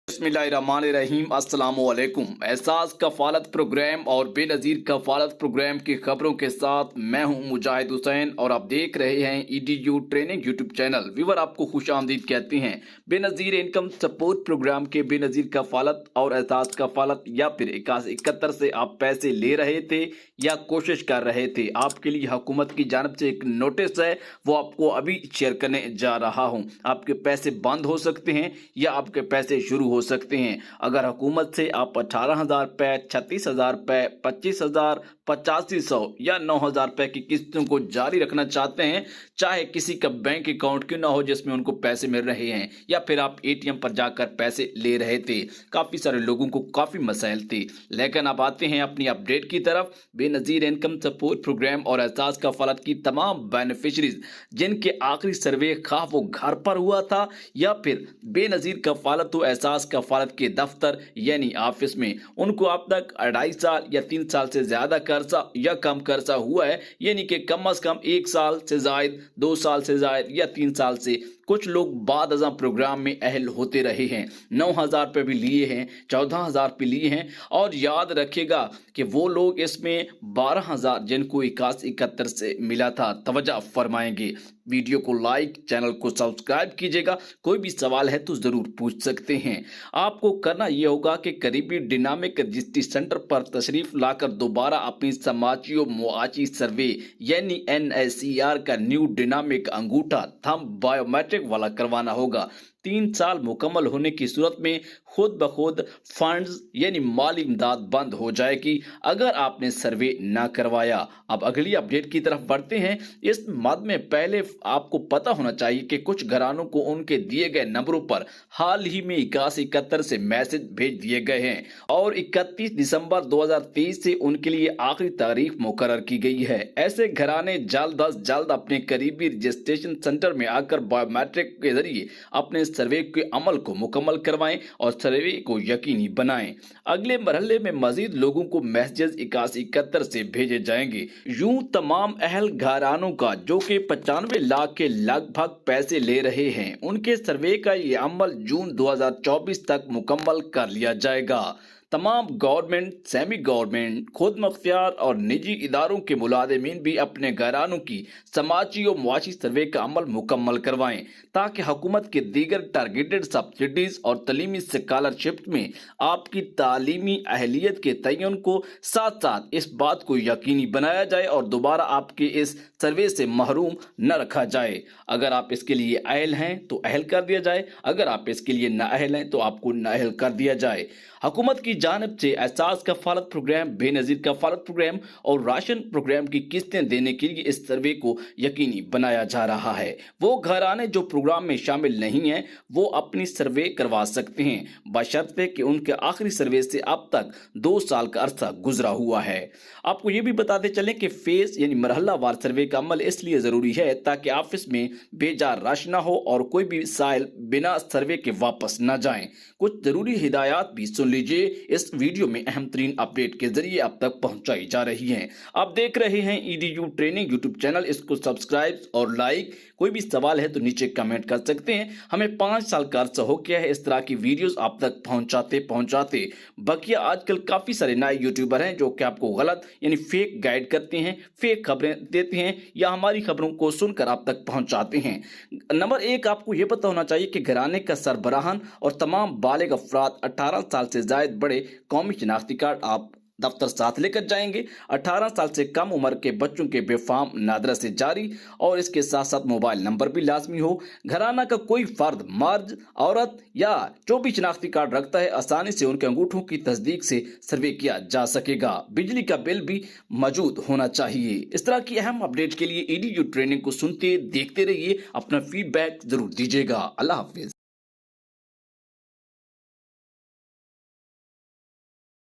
बिस्मिल्लाहिर्रहमानिर्रहीम अस्सलामुअलैकुम। एहसास कफालत प्रोग्राम और बेनज़ीर कफालत प्रोग्राम की खबरों के साथ मैं हूं मुजाहिद हुसैन और आप देख रहे हैं EDU training YouTube channel. Viewer आपको खुशामदीद कहते हैं। बेनज़ीर इनकम सपोर्ट प्रोग्राम के बेनज़ीर कफालत और एहसास कफालत या फिर 8171 से आप पैसे ले रहे थे या कोशिश कर रहे थे, आपके लिए हुकूमत की जानब से एक नोटिस है, वो आपको अभी शेयर करने जा रहा हूं। आपके पैसे बंद हो सकते हैं या आपके पैसे शुरू हो सकते हैं। अगर हुकूमत से आप 18,000 रुपये, 36,000 रुपये, 25,000, 8500 या 9,000 रुपये की किस्तों को जारी रखना चाहते हैं, चाहे किसी का बैंक अकाउंट क्यों ना हो जिसमें उनको पैसे मिल रहे हैं, या फिर आप ATM पर जाकर पैसे ले रहे थे, काफ़ी सारे लोगों को काफ़ी मसाइल थे। लेकिन अब आते हैं अपनी अपडेट की तरफ। बेनज़ीर इनकम सपोर्ट प्रोग्राम और एहसास कफालत की तमाम बेनिफिशरीज जिनके आखिरी सर्वे खा वो घर पर हुआ था या फिर बेनज़ीर कफालत तो एहसास कफालत के दफ्तर यानी ऑफिस में, उनको अब तक 2.5 साल या 3 साल से ज़्यादा कर्जा या कम कर्जा हुआ है, यानी कि कम अज़ कम 1 साल से ज़ायद, 2 साल से ज़ायद या 3 साल से। कुछ लोग बाद अज़ां प्रोग्राम में अहल होते रहे हैं, 9,000 रुपये भी लिए हैं, 14,000 रुपये लिए हैं। और याद रखिएगा कि वो लोग इसमें 12,000 जिनको 8171 से मिला था, तवज्जो फरमाएंगे। वीडियो को लाइक, चैनल को सब्सक्राइब कीजिएगा। कोई भी सवाल है तो ज़रूर पूछ सकते हैं। आपको करना यह होगा कि करीबी डिनामिक रजिस्ट्री सेंटर पर तशरीफ लाकर दोबारा अपनी समाजी और मुआशी सर्वे यानी NICR का न्यू डिनामिक अंगूठा थंब बायोमेट्रिक वाला करवाना होगा। 3 साल मुकम्मल होने की सूरत में खुद ब खुद फंड्स यानी माली इमदाद बंद हो जाएगी अगर आपने सर्वे ना करवाया। अब अगली अपडेट की तरफ बढ़ते हैं। इस मद में पहले आपको पता होना चाहिए कि कुछ घरानों को उनके दिए गए नंबरों पर हाल ही में 8171 से मैसेज भेज दिए गए हैं और 31 दिसंबर 2023 से उनके लिए आखिरी तारीख मुकर्रर की गई है। ऐसे घराने जल्द अज जल्द अपने करीबी रजिस्ट्रेशन सेंटर में आकर बायोमेट्रिक के जरिए अपने सर्वे के अमल को मुकम्मल करवाएं और सर्वे को यकीनी बनाएं। अगले मरहले में मजीद लोगों को मैसेज 8171 से भेजे जाएंगे। यूं तमाम अहल घरानों का जो कि 95 लाख के लगभग पैसे ले रहे हैं, उनके सर्वे का ये अमल जून 2024 तक मुकम्मल कर लिया जाएगा। तमाम गवर्नमेंट, सेमी गवर्नमेंट, खुद मुख्तियार और निजी इदारों के मुलाजिमीन भी अपने घरानों की समाजी और मुआशी सर्वे का अमल मुकम्मल करवाएं ताकि हुकूमत के दीगर टारगेटेड सब्सिडीज और तलीमी स्कॉलरशिप में आपकी तालीमी अहलियत के तयन को साथ साथ इस बात को यकीनी बनाया जाए और दोबारा आपके इस सर्वे से महरूम न रखा जाए। अगर आप इसके लिए अहल हैं तो अहल कर दिया जाए, अगर आप इसके लिए नाअहल हैं तो आपको नाअहल कर दिया जाए। हुकूमत की जानिब से एहसास कफालत प्रोग्राम, बेनज़ीर कफालत प्रोग्राम और राशन प्रोग्राम की किस्तें देने के लिए इस सर्वे को यकीनी बनाया जा रहा है। वो घराने जो प्रोग्राम में शामिल नहीं हैं वो अपनी सर्वे करवा सकते हैं बशर्ते कि उनके आखिरी सर्वे से अब तक 2 साल का अरसा गुजरा हुआ है। आपको ये भी बताते चलें कि फेज यानी मरहला वार सर्वे का अमल इसलिए ज़रूरी है ताकि ऑफिस में बेजा रश ना हो और कोई भी साइल बिना सर्वे के वापस ना जाएं। कुछ ज़रूरी हिदायत भी सुन लीजिए, इस वीडियो में अहम तरीन अपडेट के जरिए आप तक पहुंचाई जा रही हैं। आप देख रहे हैं EDU ट्रेनिंग यूट्यूब चैनल, इसको सब्सक्राइब और लाइक। कोई भी सवाल है तो नीचे कमेंट कर सकते हैं। हमें 5 साल का अर्सा हो गया है इस तरह की वीडियोस आप तक पहुंचाते। बकिया आजकल काफ़ी सारे नए यूट्यूबर हैं जो कि आपको गलत यानी फेक गाइड करते हैं, फेक खबरें देते हैं या हमारी खबरों को सुनकर आप तक पहुंचाते हैं। नंबर 1, आपको यह पता होना चाहिए कि घराने का सरबराहन और तमाम बालिग अफराद 18 साल से जायद बड़े कौमी शनाख्ती कार्ड आप दफ्तर साथ लेकर जाएंगे। 18 साल से कम उम्र के बच्चों के बेफाम नादरा से जारी और इसके साथ साथ मोबाइल नंबर भी लाजमी हो। घराना का कोई फर्द, मर्द, औरत या जो भी शनाख्ती कार्ड रखता है आसानी से उनके अंगूठों की तस्दीक से सर्वे किया जा सकेगा। बिजली का बिल भी मौजूद होना चाहिए। इस तरह की अहम अपडेट के लिए EDU ट्रेनिंग को सुनते देखते रहिए, अपना फीडबैक जरूर दीजिएगा। अल्लाह हाफिज।